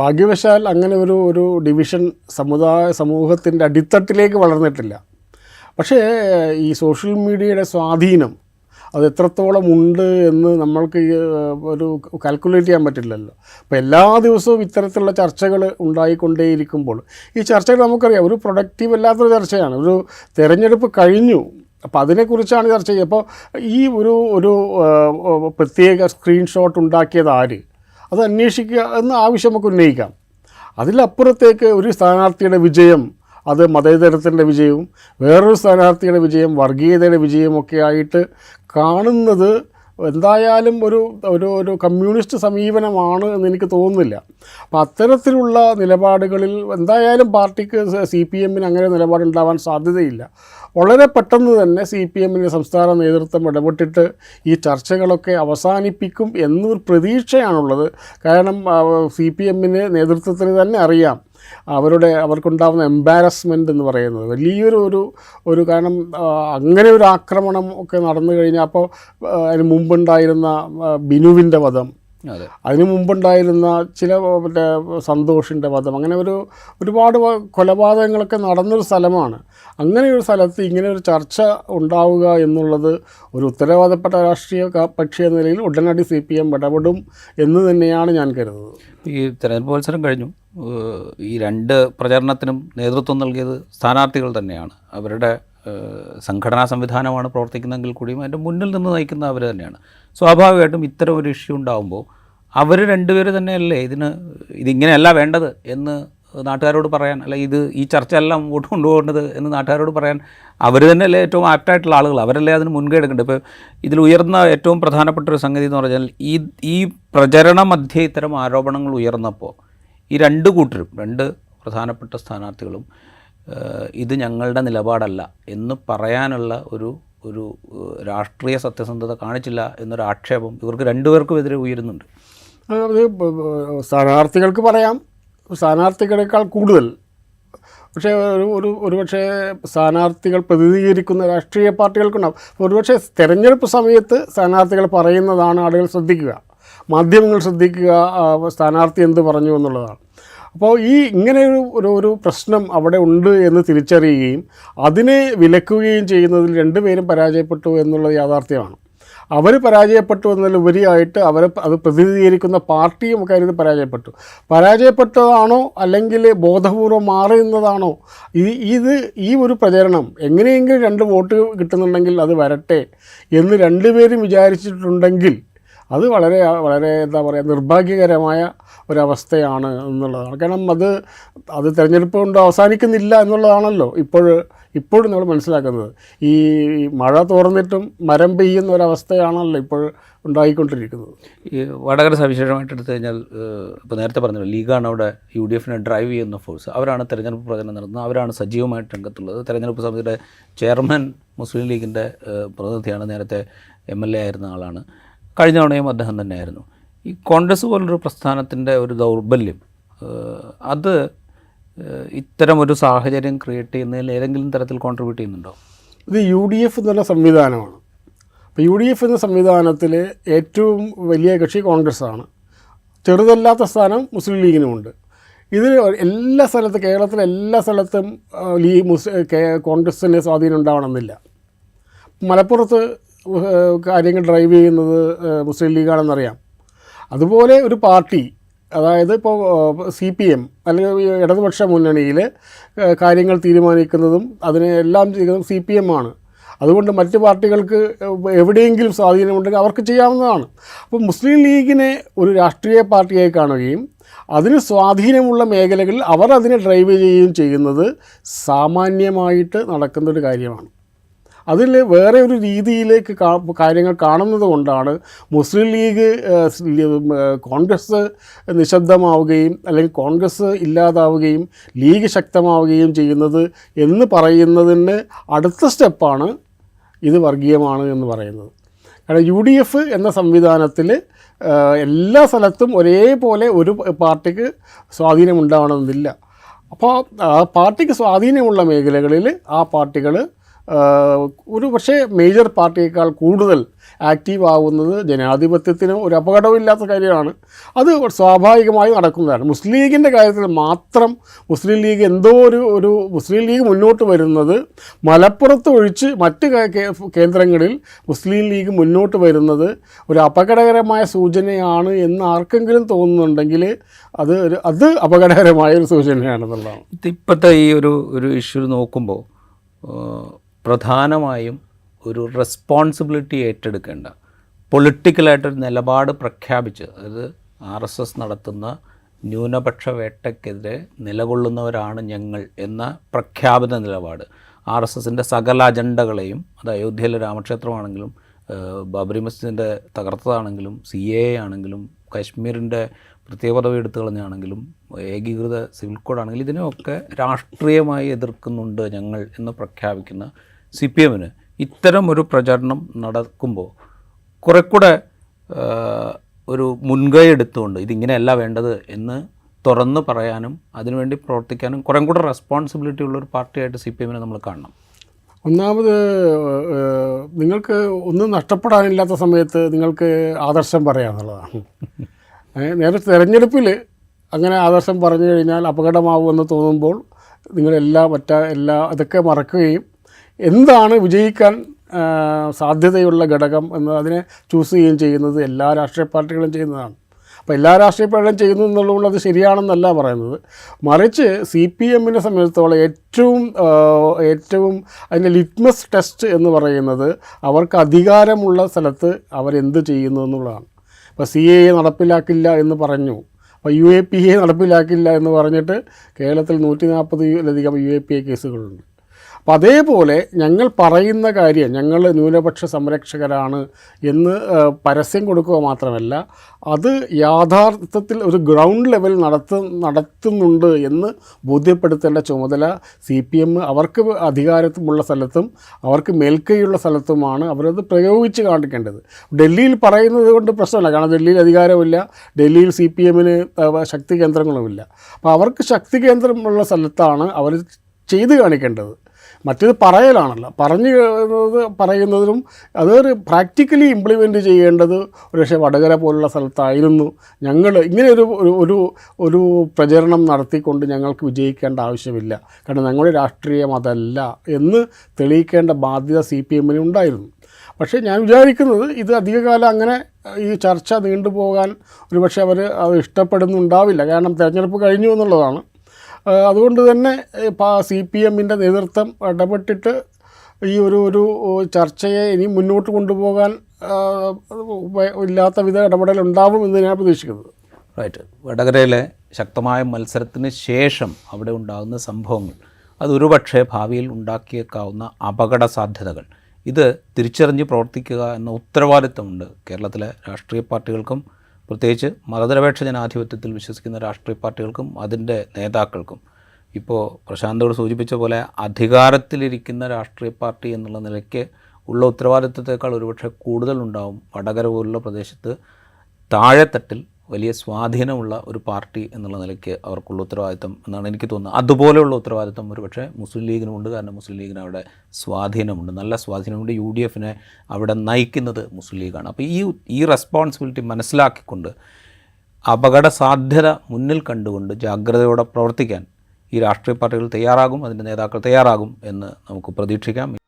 ഭാഗ്യവശാൽ അങ്ങനെ ഒരു ഡിവിഷൻ സമൂഹത്തിൻ്റെ അടിത്തട്ടിലേക്ക് വളർന്നിട്ടില്ല. പക്ഷേ ഈ സോഷ്യൽ മീഡിയയുടെ സ്വാധീനം അത് എത്രത്തോളം ഉണ്ട് എന്ന് നമ്മൾക്ക് ഒരു കാൽക്കുലേറ്റ് ചെയ്യാൻ പറ്റില്ലല്ലോ. അപ്പോൾ എല്ലാ ദിവസവും ഇത്തരത്തിലുള്ള ചർച്ചകൾ ഉണ്ടായിക്കൊണ്ടേയിരിക്കുമ്പോൾ ഈ ചർച്ചകൾ നമുക്കറിയാം ഒരു പ്രൊഡക്റ്റീവ് അല്ലാത്തൊരു ചർച്ചയാണ്. ഒരു തെരഞ്ഞെടുപ്പ് കഴിഞ്ഞു, അപ്പോൾ അതിനെക്കുറിച്ചാണ് ചർച്ച ചെയ്യുക. അപ്പോൾ ഈ ഒരു പ്രത്യേക സ്ക്രീൻഷോട്ട് ഉണ്ടാക്കിയത് ആര്, അത് അന്വേഷിക്കുക എന്ന ആവശ്യം നമുക്ക് ഉന്നയിക്കാം. അതിലപ്പുറത്തേക്ക് ഒരു സ്ഥാനാർത്ഥിയുടെ വിജയം അത് മതേതരത്തിൻ്റെ വിജയവും വേറൊരു സ്ഥാനാർത്ഥിയുടെ വിജയം വർഗീയതയുടെ വിജയമൊക്കെ ആയിട്ട് കാണുന്നത് എന്തായാലും ഒരു കമ്മ്യൂണിസ്റ്റ് സമീപനമാണ് എന്ന് എനിക്ക് തോന്നുന്നില്ല. അപ്പോൾ അത്തരത്തിലുള്ള നിലപാടുകളിൽ എന്തായാലും പാർട്ടിക്ക് CPM അങ്ങനെ നിലപാടുണ്ടാവാൻ സാധ്യതയില്ല. വളരെ പെട്ടെന്ന് തന്നെ CPMൻ്റെ സംസ്ഥാന നേതൃത്വം ഇടപെട്ടിട്ട് ഈ ചർച്ചകളൊക്കെ അവസാനിപ്പിക്കും എന്നൊരു പ്രതീക്ഷയാണുള്ളത്. കാരണം CPMന് നേതൃത്വത്തിന് തന്നെ അറിയാം അവർക്കുണ്ടാകുന്ന എംബാരസ്മെൻ്റ് എന്ന് പറയുന്നത് വലിയൊരു കാരണം അങ്ങനെ ഒരു ആക്രമണം ഒക്കെ നടന്നു കഴിഞ്ഞാൽ അപ്പോൾ അതിന് മുമ്പുണ്ടായിരുന്ന ബിനുവിൻ്റെ വധം, അതിനു മുമ്പുണ്ടായിരുന്ന ചില മറ്റേ സന്തോഷിൻ്റെ വധം, അങ്ങനെ ഒരുപാട് കൊലപാതകങ്ങളൊക്കെ നടന്നൊരു സ്ഥലമാണ്. അങ്ങനെയൊരു സ്ഥലത്ത് ഇങ്ങനെ ഒരു ചർച്ച ഉണ്ടാവുക എന്നുള്ളത് ഒരു ഉത്തരവാദപ്പെട്ട രാഷ്ട്രീയ കക്ഷി എന്ന നിലയിൽ ഉടനടി CPM ഇടപെടും എന്ന് തന്നെയാണ് ഞാൻ കരുതുന്നത്. ഈ തെരഞ്ഞെടുപ്പ് മത്സരം കഴിഞ്ഞു, ഈ രണ്ട് പ്രചരണത്തിനും നേതൃത്വം നൽകിയത് സ്ഥാനാർത്ഥികൾ തന്നെയാണ്. അവരുടെ സംഘടനാ സംവിധാനമാണ് പ്രവർത്തിക്കുന്നതെങ്കിൽ കൂടിയും അതിൻ്റെ മുന്നിൽ നിന്ന് നയിക്കുന്ന അവർ തന്നെയാണ്. സ്വാഭാവികമായിട്ടും ഇത്തരം ഒരു ഇഷ്യൂ ഉണ്ടാകുമ്പോൾ അവർ രണ്ടുപേര് തന്നെയല്ലേ ഇതിങ്ങനെയല്ല വേണ്ടത് എന്ന് നാട്ടുകാരോട് പറയാൻ, അല്ല ഈ ചർച്ചയെല്ലാം മുമ്പോട്ട് കൊണ്ടുപോകേണ്ടത് എന്ന് നാട്ടുകാരോട് പറയാൻ അവർ തന്നെയല്ലേ ഏറ്റവും ആപ്റ്റായിട്ടുള്ള ആളുകൾ, അവരല്ലേ അതിന് മുൻകൈ എടുക്കേണ്ടത്. ഇപ്പോൾ ഇതിൽ ഉയർന്ന ഏറ്റവും പ്രധാനപ്പെട്ട ഒരു സംഗതി എന്ന് പറഞ്ഞാൽ ഈ പ്രചരണ മധ്യേ ഇത്തരം ആരോപണങ്ങൾ ഉയർന്നപ്പോൾ ഈ രണ്ട് കൂട്ടരും, രണ്ട് പ്രധാനപ്പെട്ട സ്ഥാനാർത്ഥികളും ഇത് ഞങ്ങളുടെ നിലപാടല്ല എന്ന് പറയാനുള്ള ഒരു രാഷ്ട്രീയ സത്യസന്ധത കാണിച്ചില്ല എന്നൊരു ആക്ഷേപം ഇവർക്ക് രണ്ടുപേർക്കും എതിരെ ഉയരുന്നുണ്ട്. അത് സ്ഥാനാർത്ഥികൾക്ക് പറയാം, സ്ഥാനാർത്ഥികളെക്കാൾ കൂടുതൽ പക്ഷേ ഒരുപക്ഷെ സ്ഥാനാർത്ഥികൾ പ്രതിനിധീകരിക്കുന്ന രാഷ്ട്രീയ പാർട്ടികൾക്കുണ്ടാവും. ഒരുപക്ഷെ തെരഞ്ഞെടുപ്പ് സമയത്ത് സ്ഥാനാർത്ഥികൾ പറയുന്നതാണ് ആളുകൾ ശ്രദ്ധിക്കുക, മാധ്യമങ്ങൾ ശ്രദ്ധിക്കുക, സ്ഥാനാർത്ഥി എന്ത് പറഞ്ഞു എന്നുള്ളതാണ്. അപ്പോൾ ഇങ്ങനെ ഒരു പ്രശ്നം അവിടെ ഉണ്ട് എന്ന് തിരിച്ചറിയുകയും അതിനെ വിലക്കുകയും ചെയ്യുന്നതിൽ രണ്ടുപേരും പരാജയപ്പെട്ടു എന്നുള്ളത് യാഥാർത്ഥ്യമാണ്. അവർ പരാജയപ്പെട്ടു എന്നതിലുപരിയായിട്ട് അത് പ്രതിനിധീകരിക്കുന്ന പാർട്ടിയും കാര്യത്തിൽ പരാജയപ്പെട്ടതാണോ അല്ലെങ്കിൽ ബോധപൂർവം മാറുന്നതാണോ ഈ ഒരു പ്രചരണം എങ്ങനെയെങ്കിലും 2 വോട്ട് കിട്ടുന്നുണ്ടെങ്കിൽ അത് വരട്ടെ എന്ന് രണ്ടുപേരും വിചാരിച്ചിട്ടുണ്ടെങ്കിൽ അത് വളരെ വളരെ എന്താ പറയുക നിർഭാഗ്യകരമായ ഒരവസ്ഥയാണ് എന്നുള്ളതാണ്. കാരണം അത് തിരഞ്ഞെടുപ്പ് കൊണ്ട് അവസാനിക്കുന്നില്ല എന്നുള്ളതാണല്ലോ ഇപ്പോഴും നമ്മൾ മനസ്സിലാക്കുന്നത്. ഈ മഴ തോർന്നിട്ടും മരം പെയ്യുന്ന ഒരവസ്ഥയാണല്ലോ ഇപ്പോൾ ഉണ്ടായിക്കൊണ്ടിരിക്കുന്നത്. ഈ വടകര സവിശേഷമായിട്ട് എടുത്തു കഴിഞ്ഞാൽ ഇപ്പോൾ നേരത്തെ പറഞ്ഞല്ലോ, ലീഗാണ് അവിടെ UDFനെ ഡ്രൈവ് ചെയ്യുന്ന ഫോഴ്സ്. അവരാണ് തെരഞ്ഞെടുപ്പ് പ്രചരണം നടത്തുന്നത്, അവരാണ് സജീവമായിട്ട് രംഗത്തുള്ളത്. തെരഞ്ഞെടുപ്പ് സമിതിയുടെ ചെയർമാൻ മുസ്ലിം ലീഗിൻ്റെ പ്രതിനിധിയാണ്, നേരത്തെ MLA ആയിരുന്ന ആളാണ്. കഴിഞ്ഞ തവണയും അദ്ദേഹം തന്നെയായിരുന്നു. ഈ കോൺഗ്രസ് പോലൊരു പ്രസ്ഥാനത്തിൻ്റെ ഒരു ദൗർബല്യം അത് ഇത്തരമൊരു സാഹചര്യം ക്രിയേറ്റ് ചെയ്യുന്നതിൽ ഏതെങ്കിലും തരത്തിൽ കോൺട്രിബ്യൂട്ട് ചെയ്യുന്നുണ്ടോ? ഇത് UDF എന്നുള്ള സംവിധാനമാണ്. അപ്പോൾ UDF എന്ന സംവിധാനത്തിൽ ഏറ്റവും വലിയ കക്ഷി കോൺഗ്രസ്സാണ്. ചെറുതല്ലാത്ത സ്ഥാനം മുസ്ലിം ലീഗിനുമുണ്ട്. ഇതിൽ എല്ലാ സ്ഥലത്തും, കേരളത്തിലെ എല്ലാ സ്ഥലത്തും കോൺഗ്രസ്സിന് സ്വാധീനം ഉണ്ടാവണമെന്നില്ല. മലപ്പുറത്ത് കാര്യങ്ങൾ ഡ്രൈവ് ചെയ്യുന്നത് മുസ്ലിം ലീഗാണെന്നറിയാം. അതുപോലെ ഒരു പാർട്ടി, അതായത് ഇപ്പോൾ CPM അല്ലെങ്കിൽ ഇടതുപക്ഷ മുന്നണിയിൽ കാര്യങ്ങൾ തീരുമാനിക്കുന്നതും അതിനെല്ലാം ചെയ്യുന്നതും CPM ആണ്. അതുകൊണ്ട് മറ്റ് പാർട്ടികൾക്ക് എവിടെയെങ്കിലും സ്വാധീനമുണ്ടെങ്കിൽ അവർക്ക് ചെയ്യാവുന്നതാണ്. അപ്പോൾ മുസ്ലിം ലീഗിനെ ഒരു രാഷ്ട്രീയ പാർട്ടിയായി കാണുകയും അതിന് സ്വാധീനമുള്ള മേഖലകളിൽ അവർ അതിനെ ഡ്രൈവ് ചെയ്യുകയും ചെയ്യുന്നത് സാമാന്യമായിട്ട് നടക്കുന്നൊരു കാര്യമാണ്. അതിൽ വേറെ ഒരു രീതിയിലേക്ക് കാര്യങ്ങൾ കാണുന്നത് കൊണ്ടാണ് മുസ്ലിം ലീഗ് കോൺഗ്രസ് നിശബ്ദമാവുകയും അല്ലെങ്കിൽ കോൺഗ്രസ് ഇല്ലാതാവുകയും ലീഗ് ശക്തമാവുകയും ചെയ്യുന്നത് എന്ന് പറയുന്നതിന് അടുത്ത സ്റ്റെപ്പാണ് ഇത് വർഗീയമാണ് എന്ന് പറയുന്നത്. കാരണം UDF എന്ന സംവിധാനത്തിൽ എല്ലാ സ്ഥലത്തും ഒരേപോലെ ഒരു പാർട്ടിക്ക് സ്വാധീനമുണ്ടാവണമെന്നില്ല. അപ്പോൾ ആ പാർട്ടിക്ക് സ്വാധീനമുള്ള മേഖലകളിൽ ആ പാർട്ടികൾ ഒരു പക്ഷേ മേജർ പാർട്ടിയേക്കാൾ കൂടുതൽ ആക്റ്റീവ് ആവുന്നത് ജനാധിപത്യത്തിന് ഒരു അപകടമില്ലാത്ത കാര്യമാണ്. അത് സ്വാഭാവികമായി നടക്കുന്നതാണ്. മുസ്ലിം ലീഗിൻ്റെ കാര്യത്തിൽ മാത്രം മുസ്ലിം ലീഗ് എന്തോ ഒരു മുസ്ലിം ലീഗ് മുന്നോട്ട് വരുന്നത് മലപ്പുറത്ത് ഒഴിച്ച് മറ്റ് കേന്ദ്രങ്ങളിൽ മുസ്ലിം ലീഗ് മുന്നോട്ട് വരുന്നത് ഒരു അപകടകരമായ സൂചനയാണ് എന്ന് ആർക്കെങ്കിലും തോന്നുന്നുണ്ടെങ്കിൽ അത് അപകടകരമായ ഒരു സൂചനയാണെന്നുള്ളതാണ്. ഇപ്പോഴത്തെ ഈ ഒരു ഇഷ്യൂ നോക്കുമ്പോൾ പ്രധാനമായും ഒരു റെസ്പോൺസിബിലിറ്റി ഏറ്റെടുക്കേണ്ട പൊളിറ്റിക്കലായിട്ടൊരു നിലപാട് പ്രഖ്യാപിച്ച്, അതായത് RSS നടത്തുന്ന ന്യൂനപക്ഷ വേട്ടയ്ക്കെതിരെ നിലകൊള്ളുന്നവരാണ് ഞങ്ങൾ എന്ന പ്രഖ്യാപിത നിലപാട് RSSൻ്റെ സകല അജണ്ടകളെയും, അത് അയോധ്യയിലെ രാമക്ഷേത്രമാണെങ്കിലും ബാബറി മസ്ജിദിൻ്റെ തകർത്തതാണെങ്കിലും CAA ആണെങ്കിലും കാശ്മീരിൻ്റെ പ്രത്യേക പദവി എടുത്തു കളഞ്ഞാണെങ്കിലും ഏകീകൃത സിവിൽ കോഡാണെങ്കിലും ഇതിനെയൊക്കെ രാഷ്ട്രീയമായി എതിർക്കുന്നുണ്ട് ഞങ്ങൾ എന്ന് പ്രഖ്യാപിക്കുന്ന CPMന് ഇത്തരം ഒരു പ്രചരണം നടക്കുമ്പോൾ കുറെ കൂടെ ഒരു മുൻകൈ എടുത്തുകൊണ്ട് ഇതിങ്ങനെയല്ല വേണ്ടത് എന്ന് തുറന്ന് പറയാനും അതിനുവേണ്ടി പ്രവർത്തിക്കാനും കുറേ കൂടെ റെസ്പോൺസിബിലിറ്റി ഉള്ളൊരു പാർട്ടിയായിട്ട് CPMനെ നമ്മൾ കാണണം. ഒന്നാമത് നിങ്ങൾക്ക് ഒന്നും നഷ്ടപ്പെടാനില്ലാത്ത സമയത്ത് നിങ്ങൾക്ക് ആദർശം പറയാമെന്നുള്ളതാണ്. നേരെ തിരഞ്ഞെടുപ്പിൽ അങ്ങനെ ആദർശം പറഞ്ഞു കഴിഞ്ഞാൽ അപകടമാവുമെന്ന് തോന്നുമ്പോൾ നിങ്ങളെല്ലാം അതൊക്കെ മറക്കുകയും എന്താണ് വിജയിക്കാൻ സാധ്യതയുള്ള ഘടകം എന്ന് അതിനെ ചൂസ് ചെയ്യുകയും ചെയ്യുന്നത് എല്ലാ രാഷ്ട്രീയ പാർട്ടികളും ചെയ്യുന്നതാണ്. അപ്പോൾ എല്ലാ രാഷ്ട്രീയ പാർട്ടികളും ചെയ്യുന്നു എന്നുള്ളത് അത് ശരിയാണെന്നല്ല പറയുന്നത്. മറിച്ച് CPMനെ സംബന്ധിച്ചിടത്തോളം ഏറ്റവും അതിൻ്റെ ലിറ്റ്മസ് ടെസ്റ്റ് എന്ന് പറയുന്നത് അവർക്ക് അധികാരമുള്ള സ്ഥലത്ത് അവരെന്ത് ചെയ്യുന്നു എന്നുള്ളതാണ്. ഇപ്പോൾ CAA നടപ്പിലാക്കില്ല എന്ന് പറഞ്ഞു, അപ്പോൾ UAPA നടപ്പിലാക്കില്ല എന്ന് പറഞ്ഞിട്ട് കേരളത്തിൽ 140-ലധികം UAPA കേസുകളുണ്ട്. അപ്പോൾ അതേപോലെ ഞങ്ങൾ പറയുന്ന കാര്യം ഞങ്ങൾ ന്യൂനപക്ഷ സംരക്ഷകരാണ് എന്ന് പരസ്യം കൊടുക്കുക മാത്രമല്ല അത് യാഥാർത്ഥത്തിൽ ഒരു ഗ്രൗണ്ട് ലെവൽ നടത്തുന്നുണ്ട് എന്ന് ബോധ്യപ്പെടുത്തേണ്ട ചുമതല CPM അവർക്ക് അധികാരമുള്ള സ്ഥലത്തും അവർക്ക് മേൽക്കൈയുള്ള സ്ഥലത്തുമാണ് അവരത് പ്രയോഗിച്ച് കാണിക്കേണ്ടത്. ഡൽഹിയിൽ പറയുന്നത് കൊണ്ട് പ്രശ്നമല്ല, കാരണം ഡൽഹിയിൽ അധികാരമില്ല, ഡൽഹിയിൽ CPMന് ശക്തി കേന്ദ്രങ്ങളുമില്ല. അപ്പോൾ അവർക്ക് ശക്തി കേന്ദ്രമുള്ള സ്ഥലത്താണ് അവർ ചെയ്ത് കാണിക്കേണ്ടത്. മറ്റേത് പറയലാണല്ലോ, പറയുന്നതിനും അതൊരു പ്രാക്ടിക്കലി ഇംപ്ലിമെൻറ്റ് ചെയ്യേണ്ടത് ഒരുപക്ഷെ വടകര പോലുള്ള സ്ഥലത്തായിരുന്നു. ഞങ്ങൾ ഇങ്ങനെ ഒരു പ്രചരണം നടത്തിക്കൊണ്ട് ഞങ്ങൾക്ക് വിജയിക്കേണ്ട ആവശ്യമില്ല, കാരണം ഞങ്ങളുടെ രാഷ്ട്രീയം അതല്ല എന്ന് തെളിയിക്കേണ്ട ബാധ്യത CPMന് ഉണ്ടായിരുന്നു. പക്ഷേ ഞാൻ വിചാരിക്കുന്നത് ഇത് അധികകാലം അങ്ങനെ ഈ ചർച്ച നീണ്ടുപോകാൻ ഒരുപക്ഷെ അവർ അത് ഇഷ്ടപ്പെടുന്നുണ്ടാവില്ല, കാരണം തിരഞ്ഞെടുപ്പ് കഴിഞ്ഞു എന്നുള്ളതാണ്. അതുകൊണ്ട് തന്നെ CPMൻ്റെ നേതൃത്വം ഇടപെട്ടിട്ട് ഈ ഒരു ചർച്ചയെ ഇനി മുന്നോട്ട് കൊണ്ടുപോകാൻ ഇല്ലാത്ത വിധ ഇടപെടലുണ്ടാവും എന്ന് ഞാൻ പ്രതീക്ഷിക്കുന്നത്. റൈറ്റ്. വടകരയിലെ ശക്തമായ മത്സരത്തിന് ശേഷം അവിടെ ഉണ്ടാകുന്ന സംഭവങ്ങൾ അതൊരുപക്ഷെ ഭാവിയിൽ ഉണ്ടാക്കിയേക്കാവുന്ന അപകട സാധ്യതകൾ ഇത് തിരിച്ചറിഞ്ഞ് പ്രവർത്തിക്കുക എന്ന ഉത്തരവാദിത്തമുണ്ട് കേരളത്തിലെ രാഷ്ട്രീയ പാർട്ടികൾക്കും, പ്രത്യേകിച്ച് മതനിരപേക്ഷ ജനാധിപത്യത്തിൽ വിശ്വസിക്കുന്ന രാഷ്ട്രീയ പാർട്ടികൾക്കും അതിൻ്റെ നേതാക്കൾക്കും. ഇപ്പോൾ പ്രശാന്തോട് സൂചിപ്പിച്ച പോലെ അധികാരത്തിലിരിക്കുന്ന രാഷ്ട്രീയ പാർട്ടി എന്നുള്ള നിലയ്ക്ക് ഉള്ള ഉത്തരവാദിത്തത്തേക്കാൾ ഒരുപക്ഷെ കൂടുതലുണ്ടാവും വടകര പോലുള്ള പ്രദേശത്ത് താഴെത്തട്ടിൽ വലിയ സ്വാധീനമുള്ള ഒരു പാർട്ടി എന്നുള്ള നിലയ്ക്ക് അവർക്കുള്ള ഉത്തരവാദിത്തം എന്നാണ് എനിക്ക് തോന്നുന്നത്. അതുപോലെയുള്ള ഉത്തരവാദിത്തം ഒരുപക്ഷെ മുസ്ലിം ലീഗിനുണ്ട്, കാരണം മുസ്ലിം ലീഗിന് അവിടെ സ്വാധീനമുണ്ട്, നല്ല സ്വാധീനമുണ്ട്. UDFനെ അവിടെ നയിക്കുന്നത് മുസ്ലിം ലീഗാണ്. അപ്പോൾ ഈ റെസ്പോൺസിബിലിറ്റി മനസ്സിലാക്കിക്കൊണ്ട് അപകട സാധ്യത മുന്നിൽ കണ്ടുകൊണ്ട് ജാഗ്രതയോടെ പ്രവർത്തിക്കാൻ ഈ രാഷ്ട്രീയ പാർട്ടികൾ തയ്യാറാകും, അതിൻ്റെ നേതാക്കൾ തയ്യാറാകും എന്ന് നമുക്ക് പ്രതീക്ഷിക്കാം.